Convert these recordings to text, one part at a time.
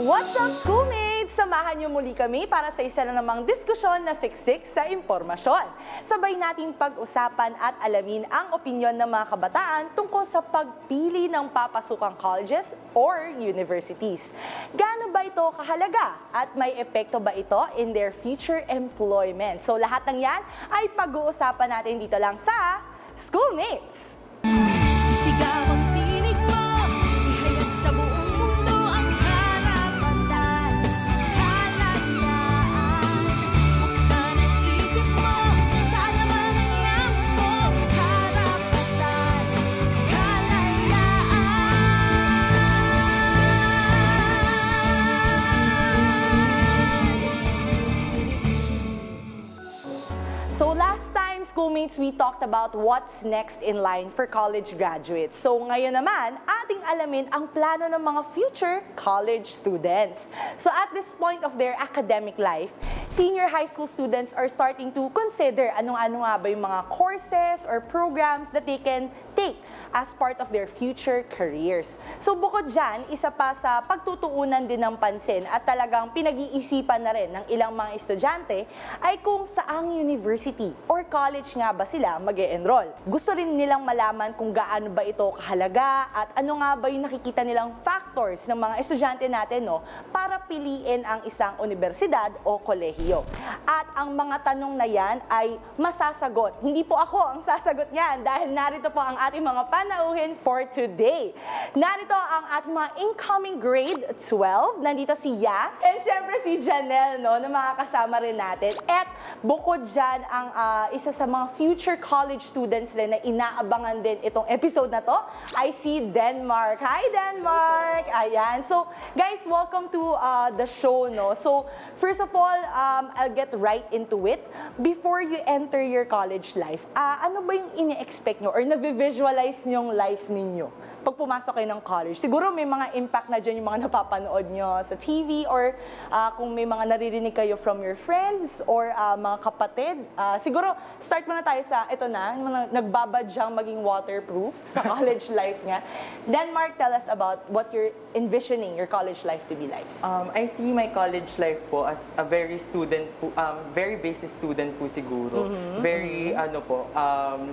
What's up, schoolmates? Samahan niyo muli kami para sa isa na namang diskusyon na siksik sa impormasyon. Sabay nating pag-usapan at alamin ang opinyon ng mga kabataan tungkol sa pagpili ng papasukang colleges or universities. Gaano ba ito kahalaga at may epekto ba ito in their future employment? So lahat ng yan ay pag-uusapan natin dito lang sa Schoolmates! Isigaw ang tinig mo, ihayag sa buong mundo ang karapatan, kahalagaan. Buksan ang isip mo, sa alaman ang yaman mo, sa karapatan, sa kahalagaan. So last time, schoolmates, we talked about what's next in line for college graduates. So ngayon naman, ating alamin ang plano ng mga future college students. So at this point of their academic life, senior high school students are starting to consider anong-ano nga ba yung mga courses or programs that they can take as part of their future careers. So bukod dyan, isa pa sa pagtutuunan din ng pansin at talagang pinag-iisipan na rin ng ilang mga estudyante ay kung saang university or college nga ba sila mag-e-enroll. Gusto rin nilang malaman kung gaano ba ito kahalaga at ano nga ba yung nakikita nilang factors ng mga estudyante natin para piliin ang isang unibersidad o kolehiyo. At ang mga tanong na yan ay masasagot. Hindi po ako ang sasagot niyan dahil narito po ang ating mga panauhin for today. Narito ang ating mga incoming grade 12. Nandito si Yas and syempre si Janelle na makakasama rin natin. At bukod dyan ang isa sa mga future college students din na inaabangan din itong episode na to ay si Denmark. Hi Denmark! Ayan. So guys, welcome to the show. So first of all, I'll get right into it. Before you enter your college life, ano ba yung ini-expect nyo or na-visualize yung life ninyo pag pumasok kayo ng college? Siguro may mga impact na dyan yung mga napapanood nyo sa TV or kung may mga naririnig kayo from your friends or mga kapatid. Siguro, start muna tayo sa, ito na, yung mga nagbabadyang maging waterproof sa college life nga. Denmark, tell us about what you're envisioning your college life to be like. I see my college life po as a very student po, very basic student po siguro. Very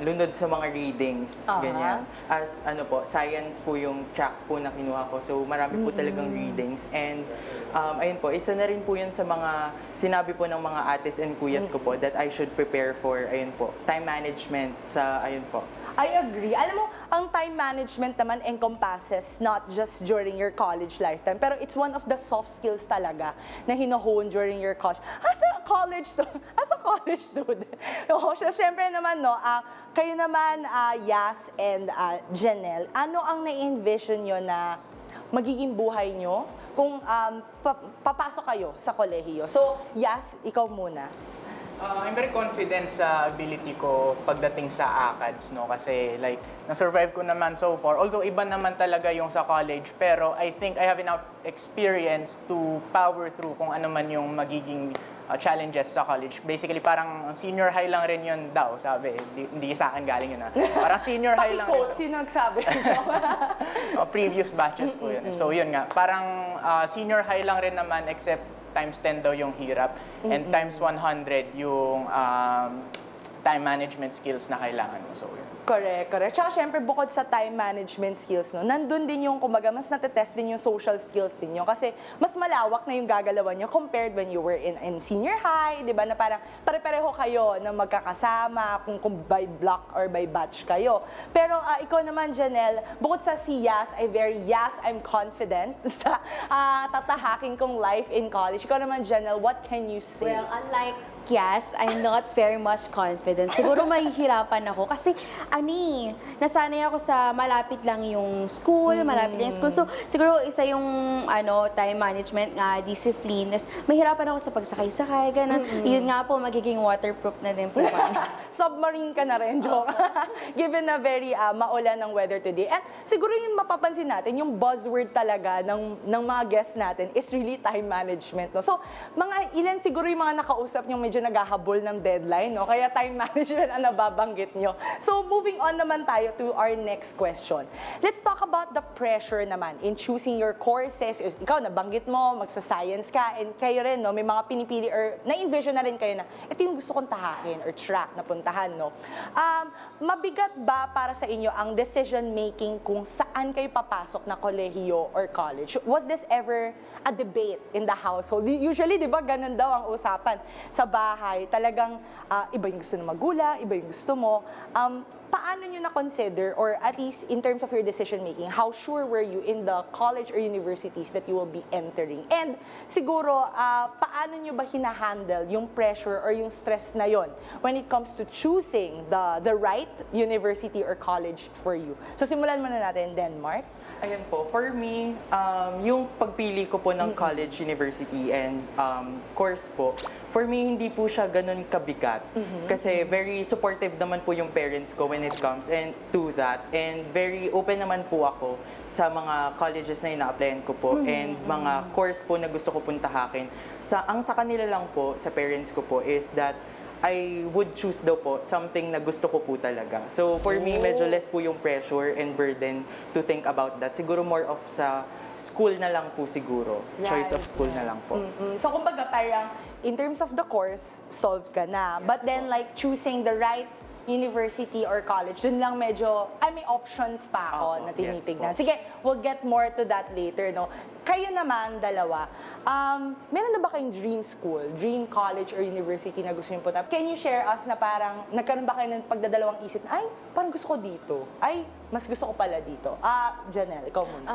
lunod sa mga readings, ganyan. As science po yung track po na kinuha ko. So marami po talagang readings and ayun po, isa na rin po yun sa mga sinabi po ng mga ates and kuyas ko po that I should prepare for time management sa po. I agree. Alam mo, ang time management naman encompasses not just during your college lifetime, pero it's one of the soft skills talaga na hino-hone during your college. As a college student. Siyempre naman, kayo naman, Yas and Janelle, ano ang na-envision nyo na magiging buhay nyo kung papasok kayo sa kolehiyo? So, Yas, ikaw muna. I'm very confident sa ability ko pagdating sa ACADS, kasi na-survive ko naman so far. Although iba naman talaga yung sa college, pero I think I have enough experience to power through kung ano man yung magiging challenges sa college. Basically, parang senior high lang rin yun daw, sabi. Hindi sa akin galing yun. Parang senior high lang rin. Paki-quote, sino nagsabi? Previous batches po yun. So yun nga, parang senior high lang rin naman except times 10 daw yung hirap and times 100 yung time management skills na kailangan mo. So, yun. Correct. Tsaka syempre, bukod sa time management skills, nandun din yung, kumbaga, mas natetest din yung social skills ninyo kasi mas malawak na yung gagalawan nyo compared when you were in senior high, di ba? Na parang pare-pareho kayo na magkakasama kung by block or by batch kayo. Pero ikaw naman, Janelle, bukod sa si Yas, I'm confident sa tatahaking kong life in college. Ikaw naman, Janelle, what can you say? Well, unlike Yes, I'm not very much confident. Siguro mahihirapan ako kasi nasanay ako sa malapit lang yung school, So siguro isa yung time management nga, discipline. Mahirapan ako sa pagsakay-sakay, ganun. Yun nga po, magiging waterproof na din po. Submarine ka na rin, joke. Given na very maulan ng weather today. And siguro yung mapapansin natin, yung buzzword talaga ng mga guests natin is really time management. So, ilan siguro yung mga nakausap yung medyo naghahabol ng deadline, no? Kaya time management ang nababanggit nyo. So, moving on naman tayo to our next question. Let's talk about the pressure naman in choosing your courses. Ikaw, nabanggit mo, magsa-science ka, and kayo rin, no? May mga pinipili or na-envision na rin kayo na ito yung gusto kong tahakin or track na puntahan, no? Mabigat ba para sa inyo ang decision-making kung saan kayo papasok na kolehiyo or college? Was this ever a debate in the household? Usually, di ba, ganun daw ang usapan sa bahay. Talagang iba yung gusto ng magulang, iba yung gusto mo. Paano nyo na-consider, or at least in terms of your decision-making, how sure were you in the college or universities that you will be entering? And siguro, paano nyo ba hinahandle yung pressure or yung stress na yon when it comes to choosing the right university or college for you? So simulan muna natin, Denmark. Ayan po, for me, yung pagpili ko po ng college, university, and course po, for me, hindi po siya ganun kabigat. Kasi very supportive naman po yung parents ko when it comes and to that. And very open naman po ako sa mga colleges na ina-applyan ko po and mga course po na gusto ko puntahakin. Ang sa kanila lang po, sa parents ko po, is that I would choose daw po something na gusto ko po talaga. So for me, medyo less po yung pressure and burden to think about that. Siguro more of sa school na lang po siguro. Choice of school na lang po. So kumbaga parang in terms of the course, solved ka na. Yes But then po. like choosing the right university or college, dun lang medyo, may options pa ako Opo, na yes tinitignan. po. Sige, we'll get more to that later, no? Kayo naman, dalawa, meron na ba kayong dream school, dream college or university na gusto niyo punta? Can you share us na parang, nagkaroon ba kayo ng pagdadalawang isip na, ay, parang gusto ko dito. Ay, mas gusto ko pala dito. Janelle, ikaw muna.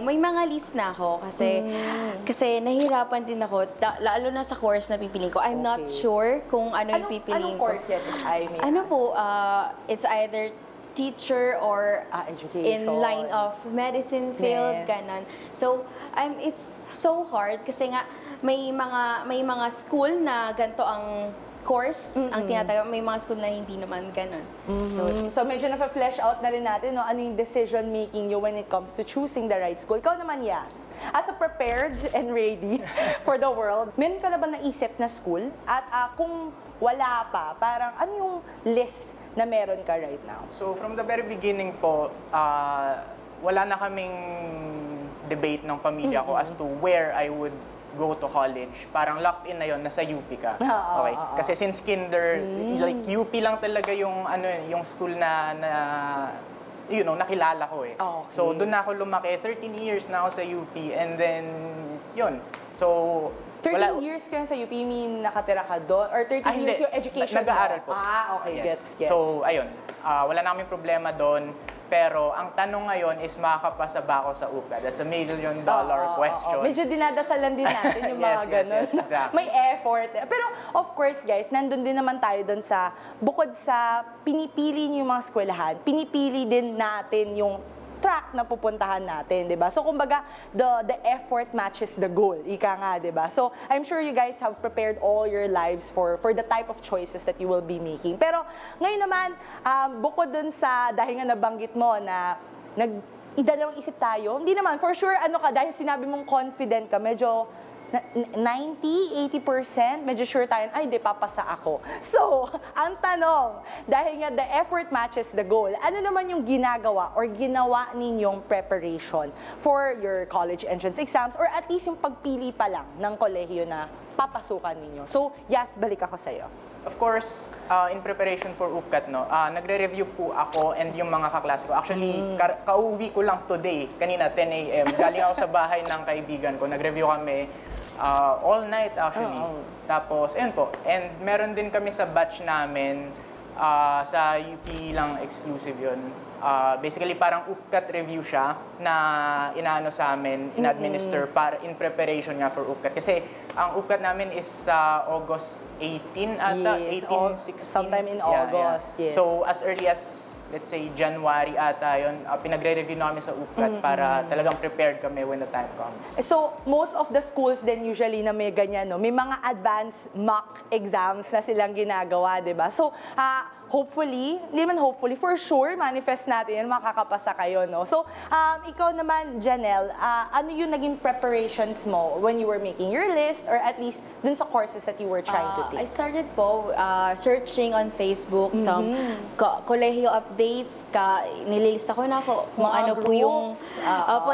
May mga list na ako kasi nahihirapan din ako, lalo na sa course na pipiliin ko. I'm not Okay. sure kung ano yung pipiliin Anong ko. course yan? I may Ano ask. po, it's either teacher or Education. in line of medicine field, Med. ganon. So, it's so hard kasi nga may mga school na ganito ang course, ang tinatawag, may mga school na hindi naman ganon. So medyo na-flesh out na rin natin, no? Ano yung decision making you when it comes to choosing the right school. Ikaw naman, Yas, as a prepared and ready for the world, meron ka na ba naisip na school? At kung wala pa, parang ano yung list na meron ka right now? So from the very beginning po, wala na kaming debate ng pamilya ko as to where I would go to college. Parang locked in na yon, nasa UP ka. Okay. Kasi since kinder, like UP lang talaga yung yung school na nakilala ko eh. Okay. So doon na ako lumaki. 13 years na ako sa UP, and then yun. So 13 years ka sa UP, you mean nakatira ka doon? Or 13 hindi. years yung education Nag-aaral mo? po. Okay, Yes. gets. So, ayun. Wala na kaming problema doon. Pero ang tanong ngayon is makakapasa ba ako sa UPA? That's a $1 million question. Medyo dinadasalan din natin yung mga Yes, ganun. exactly. May effort. Pero of course guys, nandun din naman tayo doon sa, bukod sa pinipili niyo yung mga eskwelahan, pinipili din natin yung track na pupuntahan natin, 'di ba? So kumbaga, the effort matches the goal. Ika nga, 'di ba? So I'm sure you guys have prepared all your lives for the type of choices that you will be making. Pero ngayon naman, bukod dun sa dahil nga nabanggit mo na idalawang isip tayo, hindi naman for sure dahil sinabi mong confident ka, medyo 90-80%, medyo sure tayo, ay, di, papasa ako. So, ang tanong, dahil nga the effort matches the goal, ano naman yung ginagawa or ginawa ninyong preparation for your college entrance exams or at least yung pagpili pa lang ng kolehiyo na papasukan ninyo? So, Yas, balik ako sa'yo. Of course, in preparation for UPCAT, nagre-review po ako and yung mga kaklase ko. Actually, kauwi ko lang today, kanina 10 a.m. Galing ako sa bahay ng kaibigan ko. Nag-review kami all night actually. Tapos, ayun po. And meron din kami sa batch namin, sa UP lang exclusive yun. Basically, parang UPCAT review siya na inaano sa amin, in-administer para in preparation nga for UPCAT. Kasi ang UPCAT namin is sa August 18 ata, Yes, 18, 16. sometime in August, yes. So, as early as, let's say, January ata yun, pinagre-review namin sa UPCAT para talagang prepared kami when the time comes. So, most of the schools then usually na may ganyan, no? May mga advanced mock exams na silang ginagawa, di ba? So, hopefully, hindi man hopefully, for sure, manifest natin yan, makakapasa kayo, no? So, ikaw naman, Janelle, ano yung naging preparations mo when you were making your list or at least dun sa courses that you were trying to I take? started po searching on Facebook some kolehiyo updates. Nililista ko na po kung Mga ano po yung groups,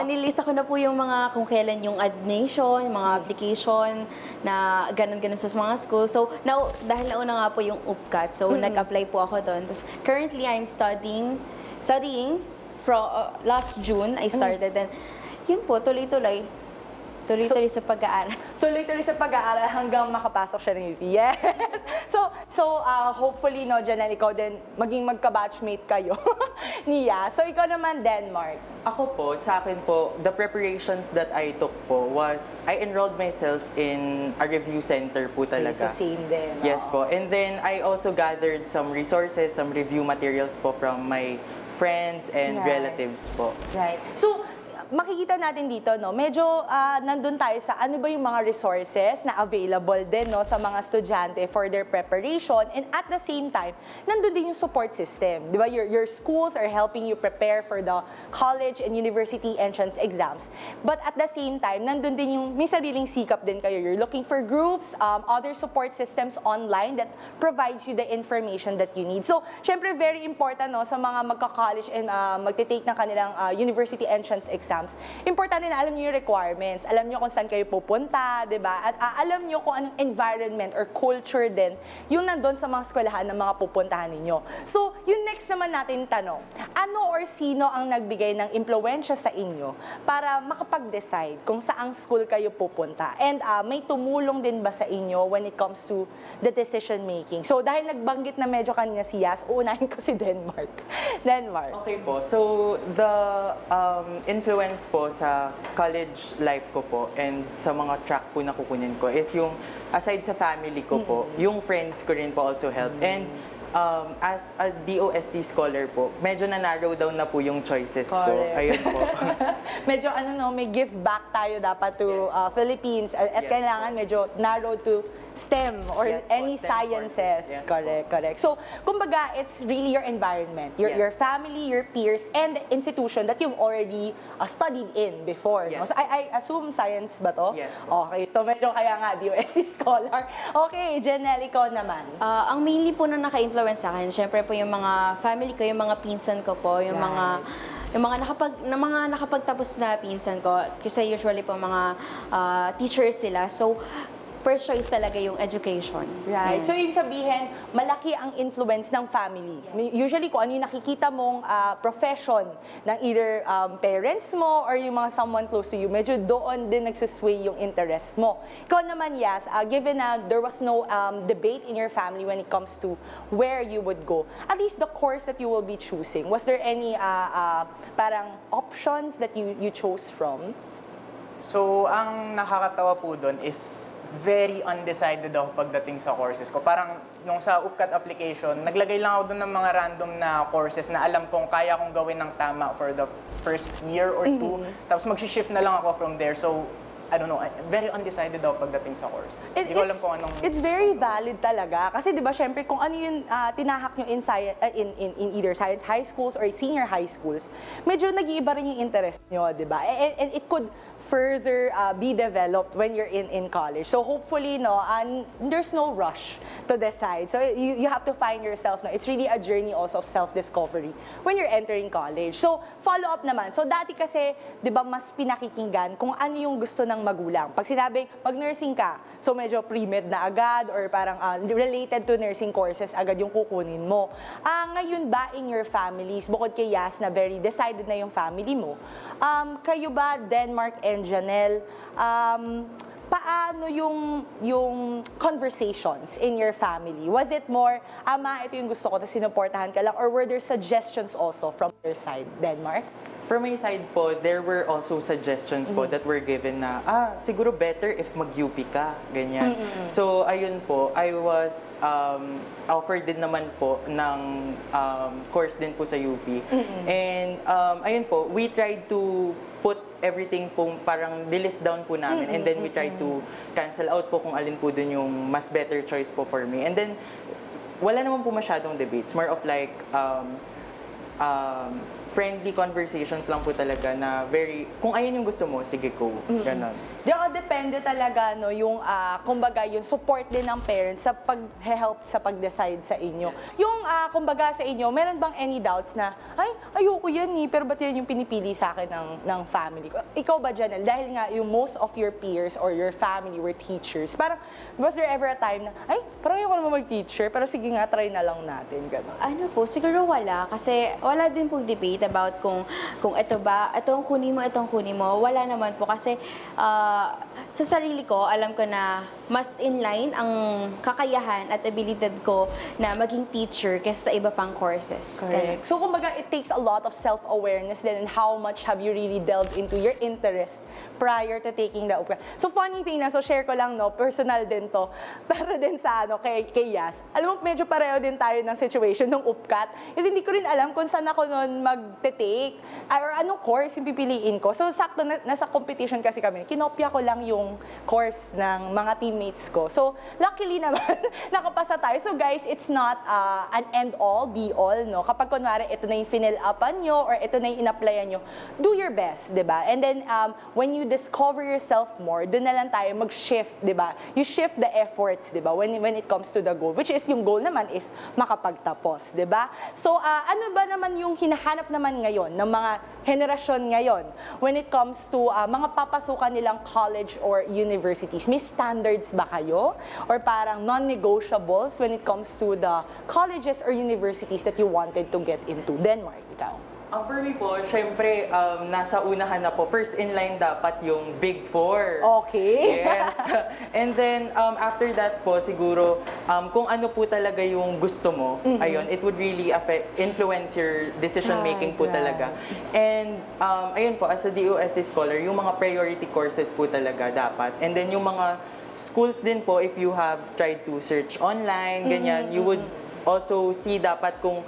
nililista ko na po yung mga kung kailan yung admission, mga application na ganun-ganun sa mga school. So, dahil nauna nga po yung UPCAT, so nag-apply po ako doon. Tapos, currently, I'm studying from last June, I started. And yun po, tuloy-tuloy sa pag-aaral. Tuloy-tuloy sa pag-aaral hanggang makapasok siya ng UP. Yes! So, hopefully, no, Janelle, ikaw din, maging magka-batchmate kayo niya. So, ikaw naman, Denmark. Ako po, sa akin po, the preparations that I took po was, I enrolled myself in a review center po talaga. So, same din. Yes po. And then, I also gathered some resources, some review materials po from my friends and Right. relatives po. Right. So, makikita natin dito, no, medyo nandun tayo sa ano ba yung mga resources na available din, no, sa mga estudyante for their preparation, and at the same time, nandun din yung support system. Di ba? Your schools are helping you prepare for the college and university entrance exams. But at the same time, nandun din yung may sariling sikap din kayo. You're looking for groups, other support systems online that provides you the information that you need. So, syempre, very important, no, sa mga magka-college and magte-take ng kanilang university entrance exams. Importante na alam niyo yung requirements, alam niyo kung saan kayo pupunta, di ba? At alam niyo kung anong environment or culture din yung nandun sa mga eskwelahan na mga pupuntahan ninyo. So, yung next naman natin tanong, ano or sino ang nagbigay ng impluwensya sa inyo para makapag-decide kung saang school kayo pupunta? And may tumulong din ba sa inyo when it comes to the decision making? So, dahil nagbanggit na medyo kanina si Yas, uunahin ko si Denmark. Denmark. Okay po. So, the influence po sa college life ko po and sa mga track po na kukunin ko is yung, aside sa family ko po, yung friends ko rin po also help. And as a DOST scholar po, medyo na-narrow down na po yung choices ko. Correct. Ayun po. Medyo may give back tayo dapat to Yes. Philippines at Yes kailangan po. medyo narrow to STEM or Yes po, any STEM sciences. courses. Yes Correct. So, kumbaga, it's really your environment, your Yes. family, your peers, and the institution that you've already studied in before. No? Yes. So, I assume science ba to? Yes po. Okay, so medyo kaya nga DOSC scholar. Okay, Janelle, ikaw naman. Ang mainly po na naka-influence sa akin, syempre po yung mga family ko, yung mga pinsan ko po, yung mga nakapagtapos na pinsan ko, kasi usually po mga teachers sila. So, first choice talaga yung education. Right. So, ibig sabihin, malaki ang influence ng family. Usually, kung ano yung nakikita mong profession ng either parents mo or yung mga someone close to you, medyo doon din nagsusway yung interest mo. Ikaw naman, Yas, given na there was no debate in your family when it comes to where you would go, at least the course that you will be choosing, was there any parang options that you chose from? So, ang nakakatawa po doon is very undecided ako pagdating sa courses ko. Parang nung sa UPCAT application, naglagay lang ako doon ng mga random na courses na alam kong kaya kong gawin ng tama for the first year or two. Tapos mag-shift na lang ako from there. So, I don't know, very undecided ako pagdating sa courses. Hindi ko alam kung anong... It's very valid talaga. Kasi di ba, syempre, kung ano yung tinahak nyo in either science high schools or senior high schools, medyo nag-iiba rin yung interest nyo, di ba? And it could further be developed when you're in college. So hopefully, no, there's no rush to decide. So you have to find yourself. No? It's really a journey also of self-discovery when you're entering college. So follow-up naman. So dati kasi, di ba, mas pinakikinggan kung ano yung gusto ng magulang. Pag sinabing, mag-nursing ka, so medyo pre-med na agad or parang related to nursing courses agad yung kukunin mo. Ngayon ba in your families, bukod kay Yas na very decided na yung family mo, kayo ba, Denmark and Janelle, paano yung conversations in your family? Was it more, ama, ito yung gusto ko, tapos sinuportahan ka lang, or were there suggestions also from your side, Denmark? From my side po, there were also suggestions po that were given na, siguro better if mag-UP ka, ganyan. So, ayun po, I was offered din naman po ng course din po sa UP. And ayun po, we tried to put everything po, parang list down po namin. And then we tried to cancel out po kung alin po dun yung mas better choice po for me. And then, wala naman po masyadong debates. More of like, friendly conversations lang po talaga na very, kung ayun yung gusto mo, sige go. Ganon. Diyan depende talaga no yung kumbaga yung support din ng parents sa pag-help sa pag-decide sa inyo. Yung kumbaga sa inyo, meron bang any doubts na ay ayoko yan pero ba't yan yung pinipili sa akin ng family ko? Ikaw ba, Janelle, dahil nga yung most of your peers or your family were teachers, parang was there ever a time na ay parang ayoko naman mag-teacher pero sige nga try na lang natin ganon. Ano po, siguro wala. Kasi wala din pong debate about kung ito ba, itong kunin mo. Wala naman po. Kasi sa sarili ko, alam ko na mas inline ang kakayahan at abilidad ko na maging teacher kaysa sa iba pang courses. Correct. So, kumbaga, it takes a lot of self-awareness then and how much have you really delved into your interest prior to taking the UPCAT. So, funny thing na, so share ko lang, no, personal din to, pero din sa, kay Yas. Alam mo, medyo pareho din tayo ng situation ng UPCAT. Kasi hindi ko rin alam kung saan ako noon mag-take or anong course yung pipiliin ko. So, sakto, nasa competition kasi kami. Kinopya ko lang yung course ng mga teammates ko. So, luckily naman, nakapasa tayo. So, guys, it's not an end-all, be-all, no? Kapag kunwari, ito na yung finil-upan nyo or ito na yung in-applyan nyo, do your best, di ba? And then, when you discover yourself more, doon na lang tayo mag-shift, di ba? You shift the efforts, di ba? When it comes to the goal, which is yung goal naman is makapagtapos, di ba? So, ano ba naman yung hinahanap naman ngayon ng mga henerasyon ngayon when it comes to mga papasukan nilang college or universities? May standards ba kayo? Or parang non-negotiables when it comes to the colleges or universities that you wanted to get into? Denmark, ikaw. For me po, syempre, nasa unahan na po. First in line dapat yung Big Four. Okay. Yes. And then, after that po, siguro, kung ano po talaga yung gusto mo, ayun, it would really influence your decision-making po talaga. And, ayun po, as a DOST scholar, yung mga priority courses po talaga dapat. And then, yung mga schools din po, if you have tried to search online, ganyan, you would also see dapat kung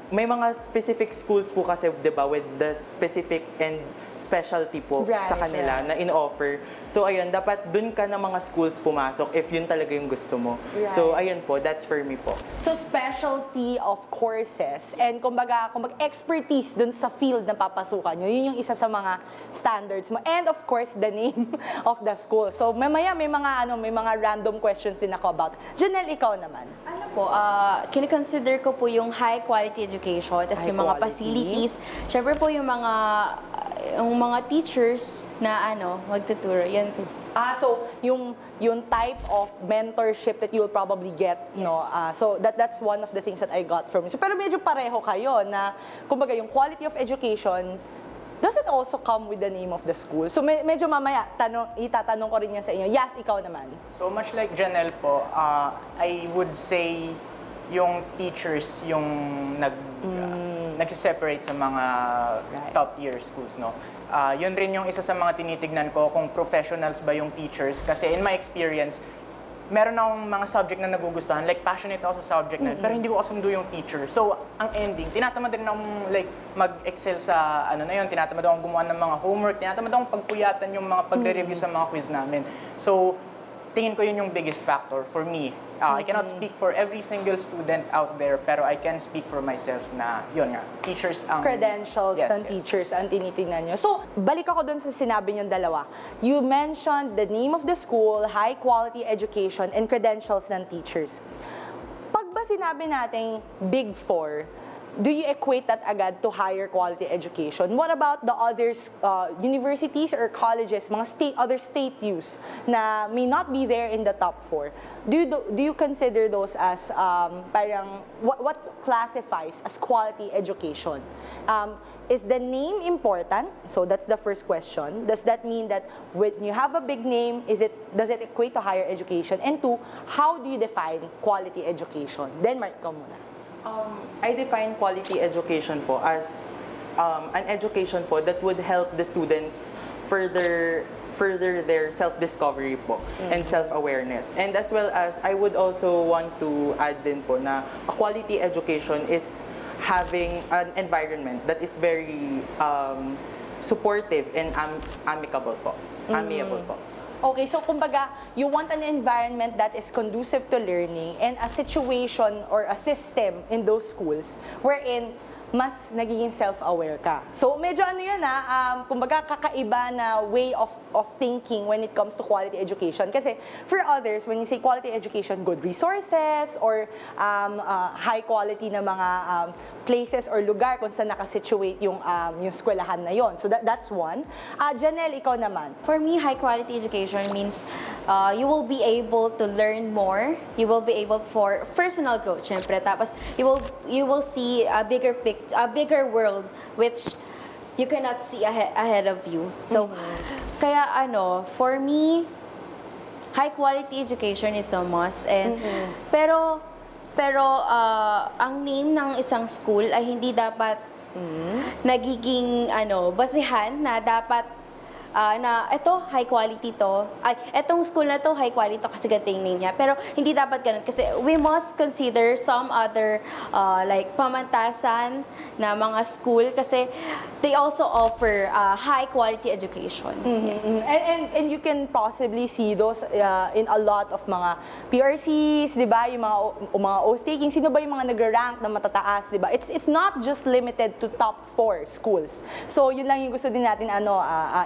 may mga specific schools po kasi, di ba, with the specific and specialty po sa kanila na in-offer. So, ayun, dapat dun ka na mga schools pumasok if yun talaga yung gusto mo. Right. So, ayun po, that's for me po. So, specialty of courses and kumbaga expertise dun sa field na papasukan nyo, yun yung isa sa mga standards mo. And of course, the name of the school. So, mamaya may mga random questions din ako about. Janelle, ikaw naman. Ano po, kinikonsider ko po yung high quality education, tapos yung mga quality. facilities. Syempre po yung mga teachers na magtuturo. Yan po. So yung type of mentorship that you'll probably get, no. So that's one of the things that I got from you. So, pero medyo pareho kayo na kumbaga yung quality of education, does it also come with the name of the school? So medyo mamaya itatanong ko rin yan sa inyo. Yes, ikaw naman. So much like Janelle po, I would say yung teachers yung nagsiseparate sa mga top tier schools, no? Yun rin yung isa sa mga tinitignan ko kung professionals ba yung teachers. Kasi in my experience, meron akong mga subject na nagugustuhan, like passionate ako sa subject na, pero hindi ko kasundo yung teacher. So, ang ending, tinatamad rin akong like mag-excel sa tinatamad akong gumawa ng mga homework, tinatamad akong pagpuyatan yung mga pagre-review sa mga quiz namin. So, tingin ko yun yung biggest factor for me. I cannot speak for every single student out there, pero I can speak for myself na yun nga, teachers ang... Credentials ng teachers ang tinitingnan nyo. So, balik ako dun sa sinabi nyo dalawa. You mentioned the name of the school, high quality education, and credentials ng teachers. Pag ba sinabi nating Big Four, do you equate that agad to higher quality education? What about the other universities or colleges, mga other state use na may not be there in the top 4? Do you consider those as parang what classifies as quality education? Is the name important? So that's the first question. Does that mean that when you have a big name, does it equate to higher education? And two, how do you define quality education? Denmark, ikaw muna. I define quality education po as an education po that would help the students further their self-discovery po and self-awareness. And as well as, I would also want to add din po na a quality education is having an environment that is very supportive and amiable po. Okay, so kumbaga, you want an environment that is conducive to learning and a situation or a system in those schools wherein mas nagiging self-aware ka. So medyo ano yun kumbaga kakaiba na way of thinking when it comes to quality education. Kasi for others, when you say quality education, good resources or high quality na mga places or lugar kung saan nakasituate yung eskwelahan na yon. So that's one. Janelle, ikaw naman. For me, high quality education means you will be able to learn more. You will be able for personal growth, syempre. Tapos you will see a bigger world which you cannot see ahead of you. So kaya for me, high quality education is a must. And pero ang name ng isang school ay hindi dapat nagiging basehan na dapat na ito high quality to. Ay, etong school na to high quality to kasi ganito yung name niya. Pero hindi dapat ganun kasi we must consider some other like pamantasan na mga school kasi they also offer high quality education. And you can possibly see those in a lot of mga PRCs, 'di ba? Yung mga oath taking, sino ba yung mga nagra-rank na matataas, 'di ba? It's not just limited to top 4 schools. So, yun lang yung gusto din natin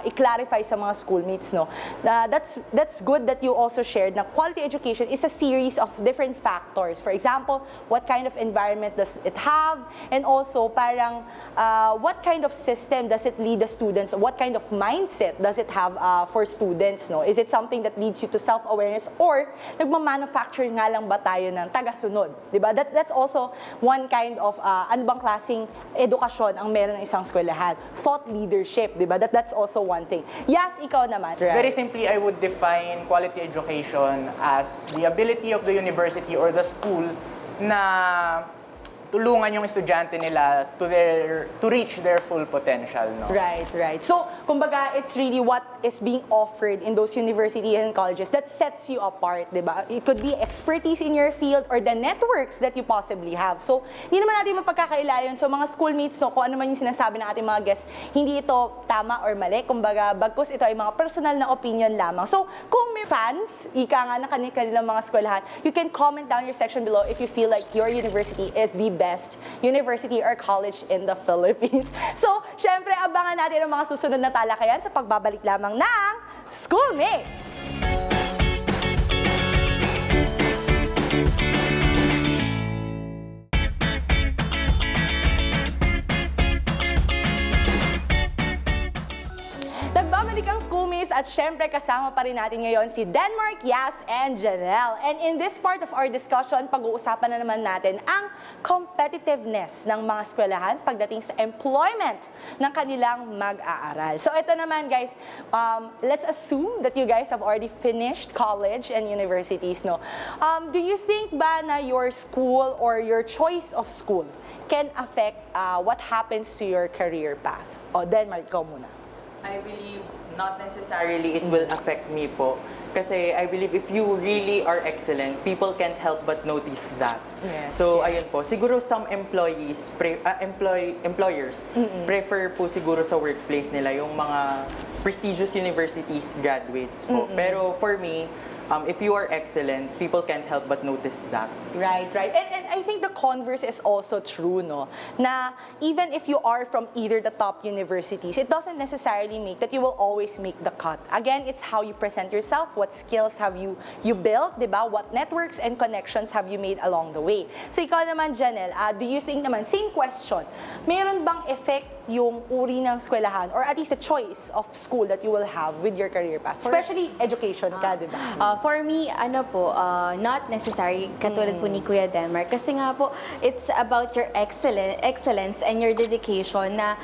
i-clarify sa mga schoolmates, no. That's good that you also shared na quality education is a series of different factors. For example, what kind of environment does it have? And also, parang what kind of system does it lead the students? What kind of mindset does it have for students, no? Is it something that leads you to self-awareness or nagmamanufacture nga lang ba tayo ng tagasunod? Diba? That's also one kind of ano bang klaseng edukasyon ang meron ng isang eskwelahan. Thought leadership, diba? That's also one thing. Yes, ikaw naman. Right? Very simply, I would define quality education as the ability of the university or the school na tulungan yung estudyante nila to reach their full potential, no? Right. So, kumbaga, it's really what is being offered in those universities and colleges that sets you apart, di ba? It could be expertise in your field or the networks that you possibly have. So, hindi naman natin mapagkakaila yun. So, mga schoolmates, no, kung ano man yung sinasabi ng ating mga guests, hindi ito tama or mali. Kumbaga, bagkus ito ay mga personal na opinion lamang. So, kung may fans, ika nga na kanilang mga eskwelahan, you can comment down your section below if you feel like your university is the best university or college in the Philippines. So, syempre, abangan natin ang mga susunod na talakayan sa pagbabalik lamang ng Schoolmates! Nagbabalik ang Schoolmates at syempre kasama pa rin natin ngayon si Denmark, Yas, and Janelle. And in this part of our discussion, pag-uusapan na naman natin ang competitiveness ng mga eskwelahan pagdating sa employment ng kanilang mag-aaral. So ito naman guys, let's assume that you guys have already finished college and universities, no? Do you think ba na your school or your choice of school can affect what happens to your career path? O, Denmark, ikaw muna. I believe not necessarily it will affect me po. Kasi I believe if you really are excellent, people can't help but notice that. Yes, So, ayun po. Siguro some employers prefer po siguro sa workplace nila yung mga prestigious universities graduates po. Pero for me, if you are excellent, people can't help but notice that. Right. And I think the converse is also true, no? Na even if you are from either the top universities, it doesn't necessarily make that you will always make the cut. Again, it's how you present yourself, what skills have you built, di ba? What networks and connections have you made along the way. So ikaw naman, Janelle, do you think naman, same question, meron bang effect yung uri ng eskwelahan or at least a choice of school that you will have with your career path? Especially education ka, di ba? For me, not necessary, katulad po ni Kuya Denmark. Kasi nga po, it's about your excellence and your dedication na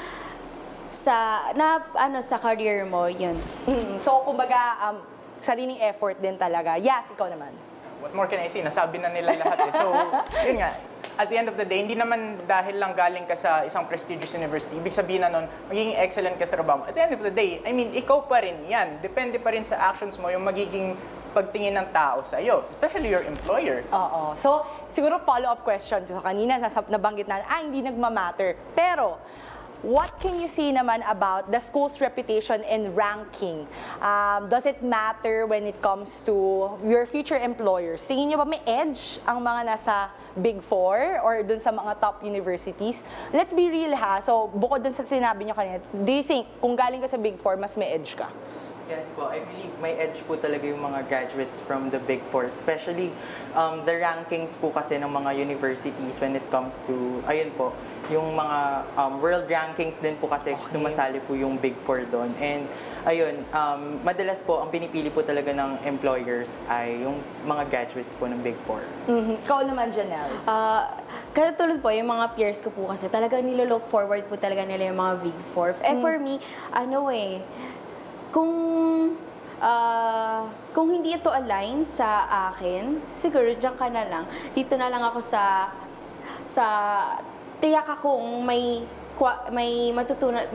sa career mo, yun. So, kumbaga, sariling effort din talaga. Yes, ikaw naman. What more can I say? Nasabi na nila lahat eh. So, yun nga. At the end of the day, hindi naman dahil lang galing ka sa isang prestigious university, ibig sabihin na nun, magiging excellent ka sa trabaho mo. At the end of the day, I mean, ikaw pa rin yan. Depende pa rin sa actions mo yung magiging pagtingin ng tao sa iyo, especially your employer. Oo. So, siguro follow-up question. So, kanina nabanggit na, hindi nagmamatter. Pero, what can you say naman about the school's reputation and ranking? Does it matter when it comes to your future employers? Tingin niyo ba may edge ang mga nasa Big Four or dun sa mga top universities? Let's be real ha. So, bukod dun sa sinabi niyo kanina, do you think kung galing ka sa Big Four, mas may edge ka? Yes po, I believe may edge po talaga yung mga graduates from the Big Four, especially the rankings po kasi ng mga universities when it comes to, ayun po, yung mga world rankings din po kasi sumasali po yung Big Four doon. And ayun, madalas po ang pinipili po talaga ng employers ay yung mga graduates po ng Big Four. Ikaw naman, Janelle. Katulad po, yung mga peers ko po kasi talagang nilolook forward po talaga nila yung mga Big Four. For me, kung hindi ito align sa akin, siguro diyan ka na lang. Dito na lang ako sa tiyak akong may matututunan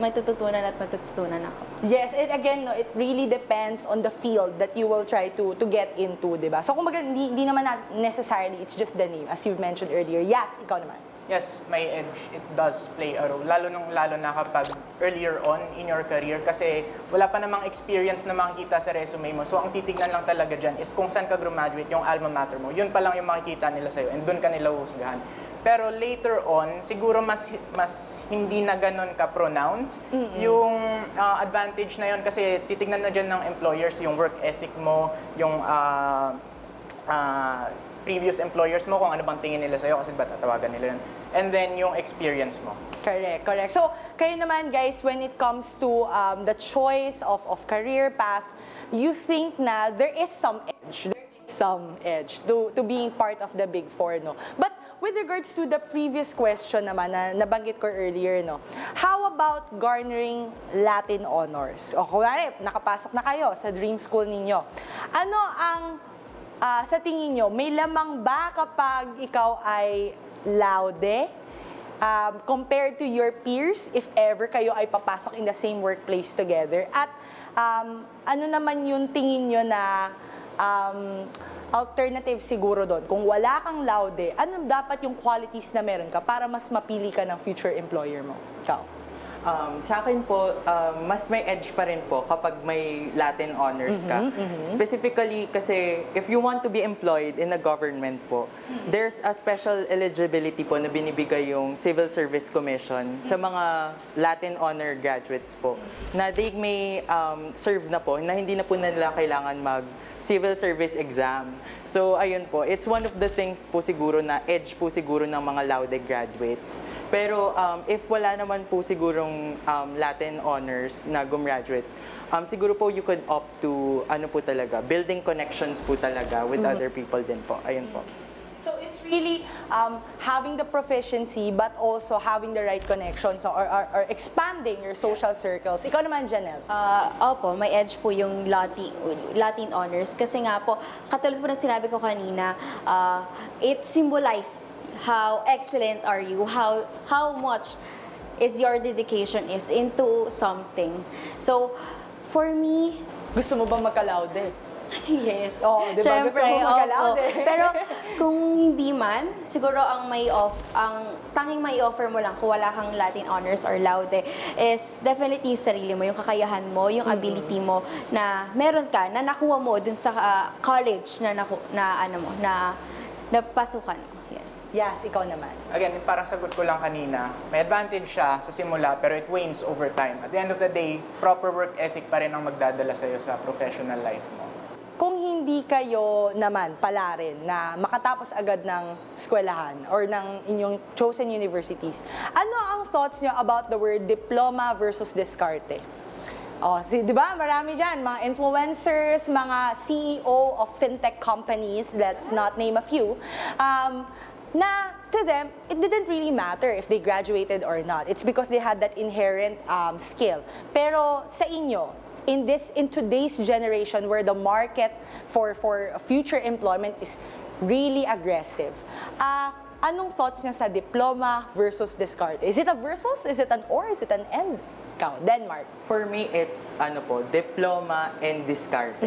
at matututunan ako. Yes, and again, no, it really depends on the field that you will try to get into, di ba? So, kumbaga, hindi naman necessarily, it's just the name, as you've mentioned earlier. Yes, ikaw naman. Yes, may edge. It does play a role. Lalo na kapag earlier on in your career kasi wala pa namang experience na makikita sa resume mo. So, ang titignan lang talaga dyan is kung saan ka graduate, yung alma mater mo. Yun pa lang yung makikita nila sa'yo and doon ka nila husgahan. Pero later on, siguro mas hindi na ganun ka-pronounce yung advantage na yun kasi titignan na dyan ng employers yung work ethic mo, yung previous employers mo, kung ano bang tingin nila sa'yo kasi ba tatawagan nila yun. And then yung experience mo. Correct. So, kayo naman guys, when it comes to the choice of career path, you think na there is some edge to being part of the Big Four, no? But with regards to the previous question naman na nabanggit ko earlier, no? How about garnering Latin honors? O kunwari, nakapasok na kayo sa dream school ninyo. Ano ang sa tingin nyo, may lamang ba kapag ikaw ay laude compared to your peers if ever kayo ay papasok in the same workplace together? At ano naman yung tingin nyo na alternative siguro doon? Kung wala kang laude, ano dapat yung qualities na meron ka para mas mapili ka ng future employer mo? Ikaw? Sa akin po, mas may edge pa rin po kapag may Latin honors ka. Specifically kasi if you want to be employed in a government po, there's a special eligibility po na binibigay yung Civil Service Commission sa mga Latin honor graduates po na they may serve na po, na hindi na po nila kailangan mag civil service exam. So, ayun po, it's one of the things po siguro na edge po siguro ng mga laude graduates. Pero if wala naman po sigurong Latin honors na gumraduate, siguro po you could opt to, ano po talaga, building connections po talaga with other people din po. Ayun po. So it's really having the proficiency but also having the right connections or expanding your social circles. Ikaw naman, Janelle. Opo, may edge po yung Latin honors. Kasi nga po, katulad po na sinabi ko kanina, it symbolizes how excellent are you, how much is your dedication is into something. So, for me, Gusto mo bang magka-laude? yes. Oo, di ba? Gusto mo magka-laude. Pero kung hindi man, siguro ang tanging may offer mo lang kung wala kang Latin honors or laude is definitely yung sarili mo, yung kakayahan mo, yung ability mo na meron ka, na nakuha mo dun sa college na pasukan mo. Yan. Yes, ikaw naman. Again, parang sagot ko lang kanina, may advantage siya sa simula pero it wanes over time. At the end of the day, proper work ethic pa rin ang magdadala sa'yo sa professional life mo. Kung hindi kayo naman pala rin na makatapos agad ng eskwelahan or ng inyong chosen universities, ano ang thoughts nyo about the word diploma versus diskarte? Di ba? Marami dyan, mga influencers, mga CEO of fintech companies, let's not name a few, na to them, it didn't really matter if they graduated or not. It's because they had that inherent skill. Pero sa inyo, in today's generation where the market for future employment is really aggressive, anong thoughts niya sa diploma versus diskarte? Is it a versus? Is it an or? Is it an and? Ikaw, Denmark. For me, it's diploma and diskarte.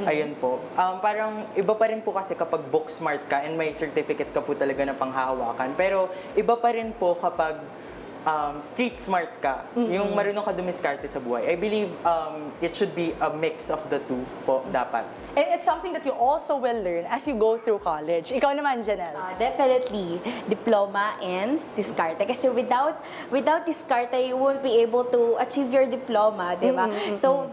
Ayun po. Parang iba pa rin po kasi kapag book smart ka and may certificate ka po talaga na panghahawakan. Pero iba pa rin po kapag street smart ka, yung marunong ka dumiskarte sa buhay. I believe it should be a mix of the two po dapat. And it's something that you also will learn as you go through college. Ikaw naman, Janelle. Definitely, diploma and diskarte. Kasi without diskarte, you won't be able to achieve your diploma, di ba? So,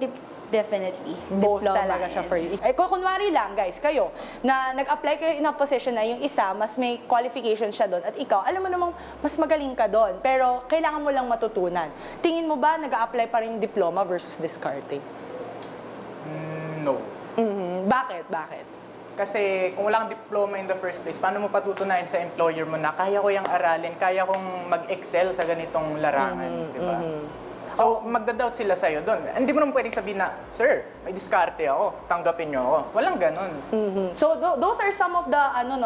definitely, Both diploma talaga siya and- for you. Kung kunwari lang, guys, kayo, na nag-apply kayo in a position na yung isa, mas may qualification siya doon, at ikaw, alam mo namang mas magaling ka doon, pero kailangan mo lang matutunan. Tingin mo ba nag-a-apply pa rin yung diploma versus diskarte? No. Bakit? Bakit? Kasi kung wala kang diploma in the first place, paano mo patutunayan sa employer mo na kaya ko yung aralin, kaya kong mag-excel sa ganitong larangan, di ba? So, magda-doubt sila sa'yo doon. Hindi mo naman pwedeng sabihin na, Sir, may diskarte ako, tanggapin nyo ako. Walang ganon. So, those are some of the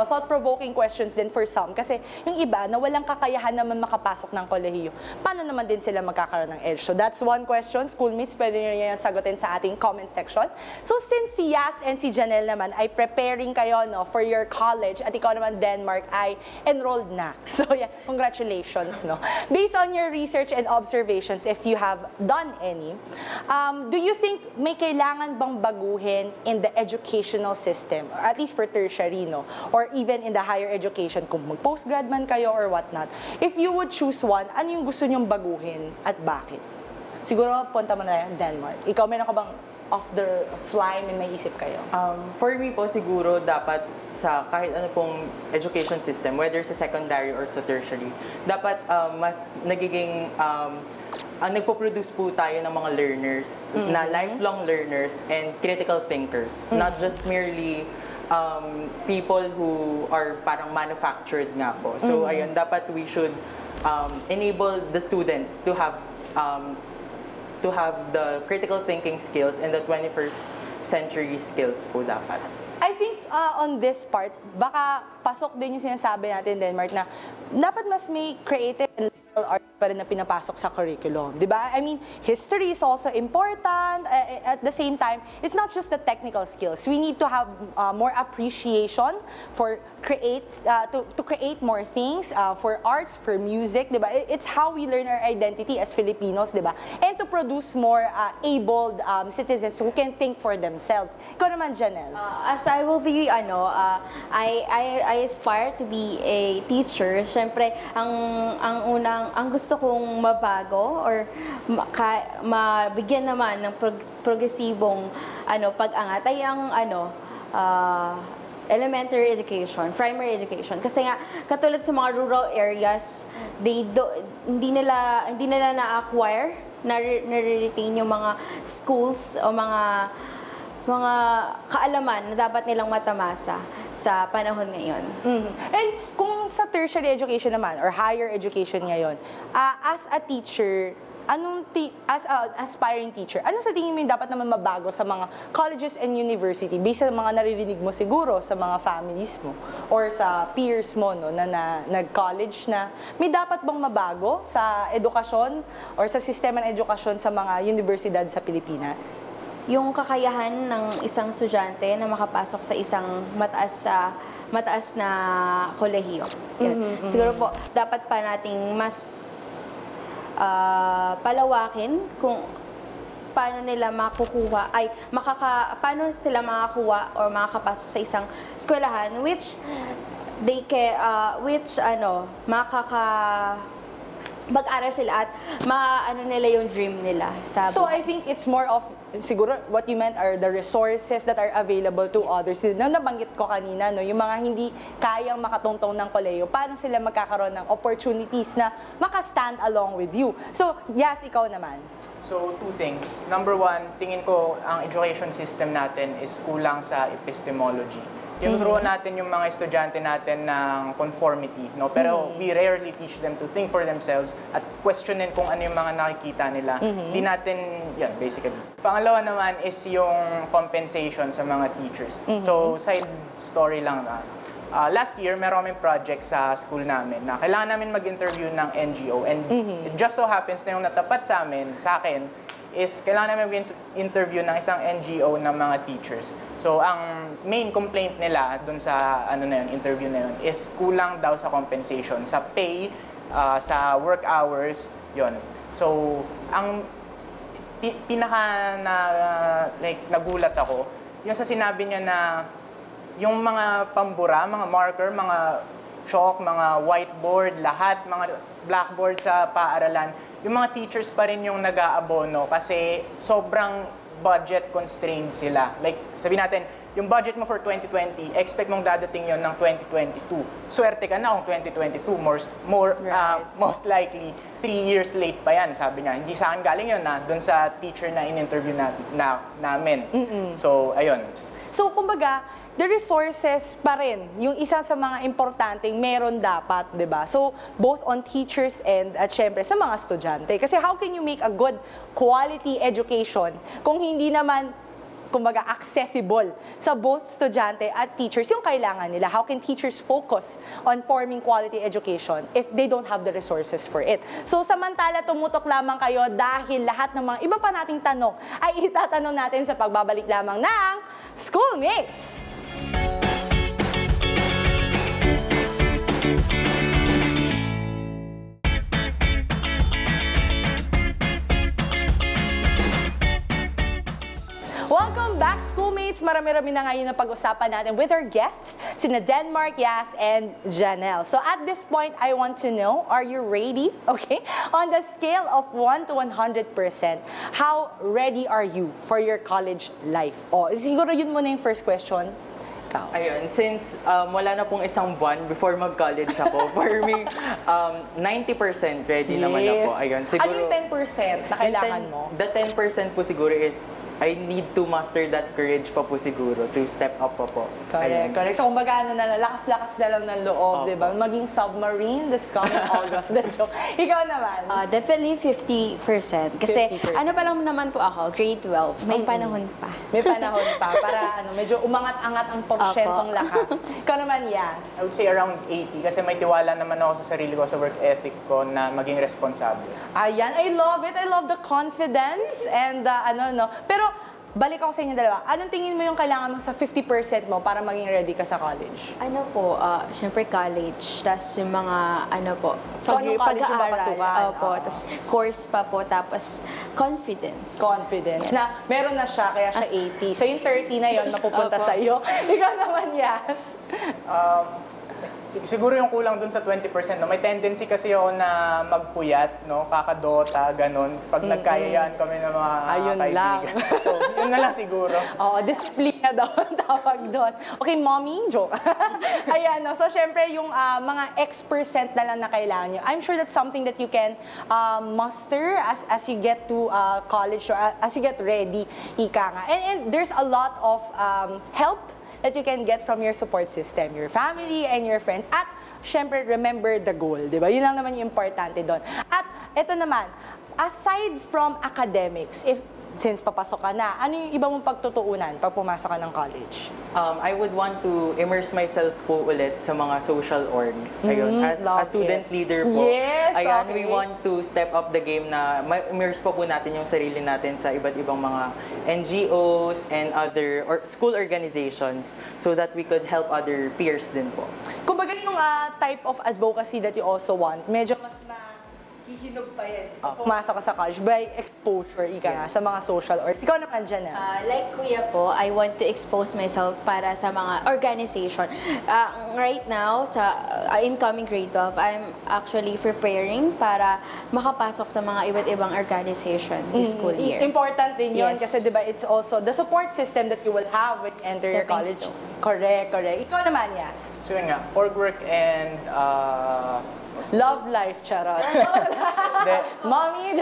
thought-provoking questions din for some. Kasi yung iba na walang kakayahan naman makapasok ng kolehiyo, paano naman din sila magkakaroon ng edge? So, that's one question. Schoolmates, pwede nyo yan sagutin sa ating comment section. So, since si Yas and si Janelle naman ay preparing kayo for your college at ikaw naman, Denmark, ay enrolled na. So, yeah, congratulations. Based on your research and observations, if you have done any, do you think may kailangan bang baguhin in the educational system, or at least for tertiary, or even in the higher education, kung mag-postgrad man kayo or whatnot? If you would choose one, ano yung gusto nyong baguhin at bakit? Siguro, punta mo na yan, Denmark. Ikaw, meron ka bang off the fly, may isip kayo? For me po siguro dapat sa kahit ano pong education system, whether sa secondary or sa tertiary, dapat mas nagiging ang nagpo-produce po tayo ng mga learners na lifelong learners and critical thinkers, not just merely people who are parang manufactured nga po. So ayun, dapat we should enable the students to have the critical thinking skills and the 21st century skills po dapat. I think on this part, baka pasok din yung sinasabi natin, Denmark, na dapat mas may creative and liberal arts pa rin na pinapasok sa curriculum. Di ba? I mean, history is also important. At the same time, it's not just the technical skills. We need to have more appreciation for to create more things, for arts, for music, di ba? It's how we learn our identity as Filipinos, di ba? And to produce more abled citizens who can think for themselves. Ikaw naman, Janelle. As I will be, I aspire to be a teacher. Siyempre, ang gusto kong mabago or mabigyan naman ng progresibong pag-angat ay ang elementary education, primary education. Kasi nga, katulad sa mga rural areas, hindi nila na-acquire, na-retain yung mga schools o mga kaalaman na dapat nilang matamasa sa panahon ngayon. And kung sa tertiary education naman or higher education ngayon, as a teacher, as an aspiring teacher, ano sa tingin mo yung dapat naman mabago sa mga colleges and university based sa mga naririnig mo siguro sa mga families mo or sa peers mo na nag-college na? May dapat bang mabago sa edukasyon or sa sistema ng edukasyon sa mga universidad sa Pilipinas? Yung kakayahan ng isang estudyante na makapasok sa isang mataas na kolehiyo. Yun. Siguro po, dapat pa nating mas palawakin kung paano nila makukuha, paano sila makakuha or makakapasok sa isang eskwelahan which mag-aral sila at nila yung dream nila sa So buhay. I think it's more of, siguro, what you meant are the resources that are available to others. Na nabanggit ko kanina, yung mga hindi kayang makatungtong ng kolehiyo, paano sila magkakaroon ng opportunities na maka-stand along with you. So, yes, ikaw naman. So, two things. Number one, tingin ko ang education system natin is kulang sa epistemology. Tinuturuan natin yung mga estudyante natin ng conformity, pero we rarely teach them to think for themselves at questionin kung ano yung mga nakikita nila. Hindi natin, basically. Pangalawa naman is yung compensation sa mga teachers. So, side story lang na. Last year, meron kaming project sa school namin na kailangan namin mag-interview ng NGO and it just so happens na yung natapat sa akin, is kailangan namin interview ng isang NGO ng mga teachers. So, ang main complaint nila dun sa interview na yun is kulang daw sa compensation, sa pay sa work hours, yon. So, ang pinaka na nagulat ako, yung sa sinabi niya na yung mga pambura, mga marker, mga chalk, mga whiteboard, lahat, mga blackboard sa paaralan, yung mga teachers pa rin yung nag-aabono kasi sobrang budget constrained sila. Like, sabi natin, yung budget mo for 2020, expect mong dadating yon ng 2022. Swerte ka na kung 2022, most likely 3 years late pa yan, sabi niya. Hindi sa akin galing yun doon sa teacher na in-interview namin. So, ayun. So, kumbaga, the resources pa rin, yung isa sa mga importanteng meron dapat, di ba? So, both on teachers and at syempre sa mga estudyante. Kasi how can you make a good quality education kung hindi naman, kumbaga, accessible sa both estudyante at teachers yung kailangan nila? How can teachers focus on forming quality education if they don't have the resources for it? So, samantala, tumutok lamang kayo dahil lahat ng mga iba pa nating tanong ay itatanong natin sa pagbabalik lamang ng Schoolmates! Welcome back, Schoolmates! Marami-rami na ngayon na pag-usapan natin with our guests, sina Denmark, Yas, and Janelle. So at this point, I want to know, are you ready? Okay? On the scale of 1 to 100%, how ready are you for your college life? Oh, siguro yun muna yung first question. Ikaw. Ayun, since wala na pong isang buwan before mag-college ako, for me, 90% ready naman ako. Ayun, siguro, Ano yung 10% na kailangan mo? The 10% po siguro is, I need to master that courage pa po siguro to step up pa po. Correct, Ayun. correct. So, kumbaga, lakas-lakas na lang ng loob, Opo. di ba? Maging submarine this coming August. The joke. Ikaw naman. Definitely 50%. Kasi 50%. ano pa lang naman po ako, grade 12. May panahon pa. May panahon pa para medyo umangat-angat ang porsyentong Opo. lakas. Ikaw naman, Yas. I would say around 80 kasi may tiwala naman ako sa sarili ko, sa work ethic ko na maging responsable. Ayan, I love it. I love the confidence and Pero, balik ako sa inyo dalawa. Anong tingin mo yung kailangan mo sa 50% mo para maging ready ka sa college? Ano po, syempre college, tapos yung mga, So, anong college yung papasukan? Opo, Oo. tapos course pa po, tapos confidence. Confidence. Na meron na siya, kaya siya 80. So, yung 30 na yon mapupunta Opo. sa iyo. Ikaw naman, Yas. Siguro yung kulang dun sa 20%, no? May tendency kasi ako na magpuyat, no? Kakadota, ganun. Pag nagkayayaan kami ng mga Ayun kaibigan. lang. So, yun na lang siguro. Oo, disiplina daw ang tawag doon. Okay, mommy, joke. Ayan, no? So, syempre, yung mga X% na lang na kailangan nyo, I'm sure that's something that you can muster as you get to college or as you get ready, ika nga. And there's a lot of help that you can get from your support system, your family and your friends. At, syempre, remember the goal, di ba? Yun lang naman yung importante doon. At, ito naman, aside from academics, since papasok ka na, ano yung iba mong pagtutuunan pag pumasok ka ng college? I would want to immerse myself po ulit sa mga social orgs. Ayun, as a love student it. leader po, Yes, ayan, okay. we want to step up the game na immerse pa po natin yung sarili natin sa iba't ibang mga NGOs and other school organizations so that we could help other peers din po. Kumbaga yung type of advocacy that you also want, medyo mas hihinog pa yan. Pumasok ka sa college by exposure, ika nga, sa mga social orgs. Ikaw naman dyan, Like kuya po, I want to expose myself para sa mga organization. Right now, sa incoming grade 12, I'm actually preparing para makapasok sa mga iba't ibang organization this school year. Important din yun Yes. kasi diba it's also the support system that you will have when you enter your Stepping college. stone. Correct, correct. Ikaw naman, Yas. So yun nga, org work and Love life, charot. Hindi, Mommy,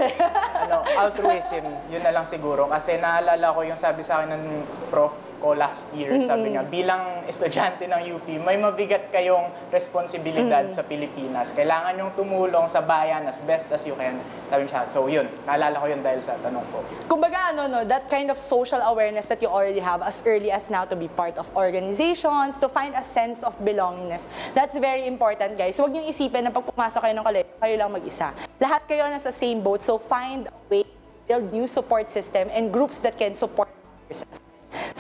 altruism, yun na lang siguro. Kasi naalala ko yung sabi sa akin ng prof ko last year, sabi niya, bilang estudyante ng UP, may mabigat kayong responsibilidad sa Pilipinas. Kailangan yung tumulong sa bayan as best as you can. Sabi niya, so yun, naalala ko yun dahil sa tanong ko. kumbaga, that kind of social awareness that you already have as early as now to be part of organizations, to find a sense of belongingness. That's very important, guys. Huwag niyong isipin na pag pumasok kayo ng college, kayo lang mag-isa. Lahat kayo nasa same boat, so find a way to build new support system and groups that can support yourself.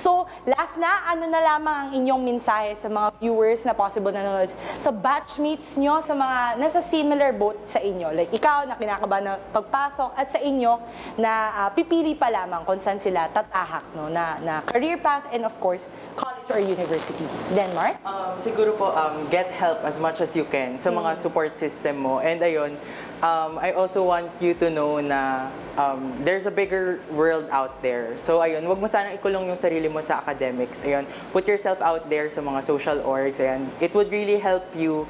So, last na, ano na lamang ang inyong mensahe sa mga viewers na possible na nanonood, sa batchmates nyo, sa mga nasa similar boat sa inyo? Like, ikaw na kinakabahan na pagpasok at sa inyo na pipili pa lamang kung saan sila tatahak, no? Na career path and of course, college or university. Denmark? Siguro po, get help as much as you can sa mga support system mo. And ayun, I also want you to know na there's a bigger world out there. So ayun, wag mo sanang ikulong yung sarili mo sa academics. Ayun, put yourself out there sa mga social orgs. Ayun, it would really help you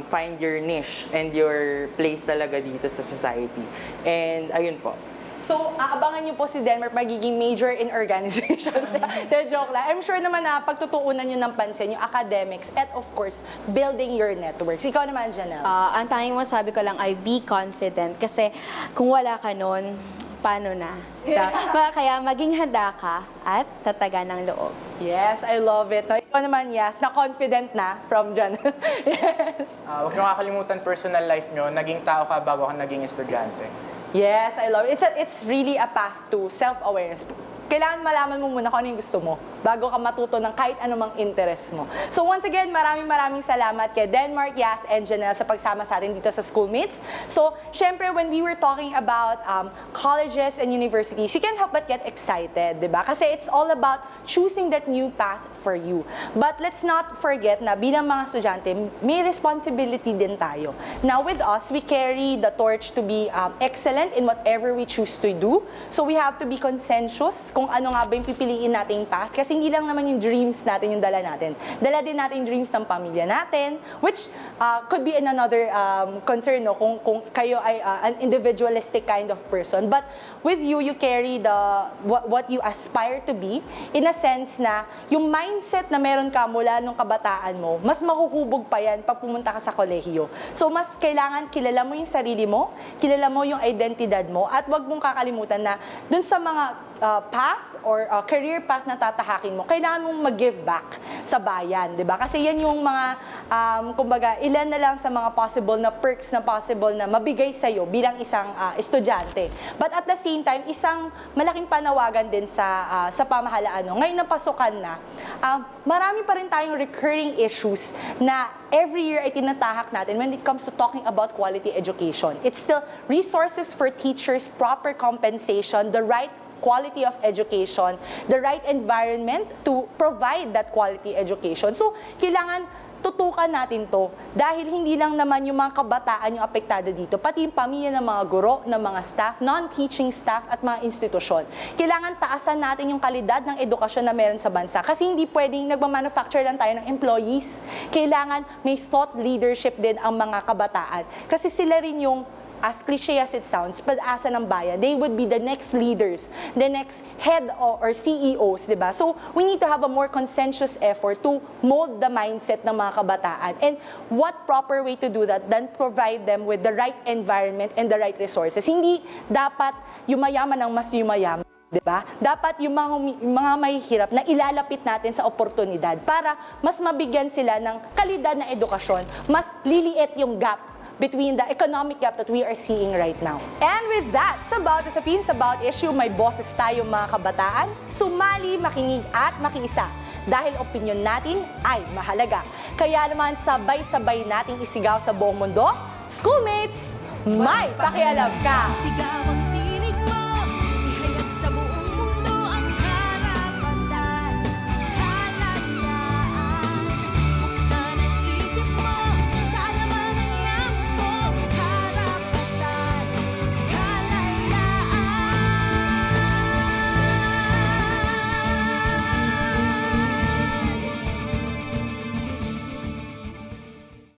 find your niche and your place talaga dito sa society. And ayun po. So, aabangan niyo po si Denmark magiging major in organizations. De joke lang. I'm sure naman na pagtutuunan niyo ng pansin yung academics and of course, building your networks. Ikaw naman, Janelle. Ang tanging masabi ko lang ay be confident kasi kung wala ka nun, paano na? So, kaya maging handa ka at tatagan ng loob. Yes, I love it. Ikaw naman, yes, na-confident na from Janelle. Yes. Huwag niyo kakalimutan personal life niyo, naging tao ka bago ka naging estudyante. Yes, I love it. It's really a path to self-awareness. Kailangan malaman mo muna kung ano yung gusto mo bago ka matuto ng kahit anumang interest mo. So once again, maraming salamat kay Denmark, Yas, and Janelle sa pagsama sa atin dito sa Schoolmates. So, syempre, when we were talking about colleges and universities, you can't help but get excited, di ba? Kasi it's all about choosing that new path for you. But let's not forget na bilang mga estudyante, may responsibility din tayo. Now with us, we carry the torch to be excellent in whatever we choose to do. So we have to be conscientious kung ano nga ba yung pipiliin nating path. Kasi hindi lang naman yung dreams natin yung dala natin. Dala din natin yung dreams ng pamilya natin, which could be in another concern, no? Kung kayo ay an individualistic kind of person. But with you, you carry what you aspire to be in a sense na yung mindset na meron ka mula nung kabataan mo, mas mahuhubog pa yan pag pumunta ka sa kolehiyo. So mas kailangan kilala mo yung sarili mo, kilala mo yung identidad mo, at wag mong kakalimutan na dun sa mga path or career path na tatahakin mo, kailangan mong mag-give back sa bayan, di ba? Kasi yan yung mga, kumbaga, ilan na lang sa mga possible na perks na possible na mabigay sa'yo bilang isang estudyante. But at the same time, isang malaking panawagan din sa pamahalaan. No? Ngayon na pasukan na, marami pa rin tayong recurring issues na every year ay tinatahak natin when it comes to talking about quality education. It's still resources for teachers, proper compensation, the right quality of education, the right environment to provide that quality education. So, kailangan tutukan natin to dahil hindi lang naman yung mga kabataan yung apektado dito, pati yung pamilya ng mga guro, ng mga staff, non-teaching staff at mga institusyon. Kailangan taasan natin yung kalidad ng edukasyon na meron sa bansa kasi hindi pwedeng nagmamanufacture lang tayo ng employees. Kailangan may thought leadership din ang mga kabataan kasi sila rin yung, as cliche as it sounds, pag-asa ng bayan. They would be the next leaders, the next head or CEOs, di ba? So, we need to have a more conscientious effort to mold the mindset ng mga kabataan. And what proper way to do that than provide them with the right environment and the right resources. Hindi dapat yumayaman ang mas yumayaman. Diba? Dapat yung mga mahihirap na ilalapit natin sa oportunidad para mas mabigyan sila ng kalidad na edukasyon, mas liliit yung gap between the economic gap that we are seeing right now. And with that, sa Bawat Usapin, sa Bawat Issue, may boses tayo mga kabataan. Sumali, makinig at makiisa. Dahil opinion natin ay mahalaga. Kaya naman sabay-sabay nating isigaw sa buong mundo, Schoolmates, may pakialam ka! Sigaw ang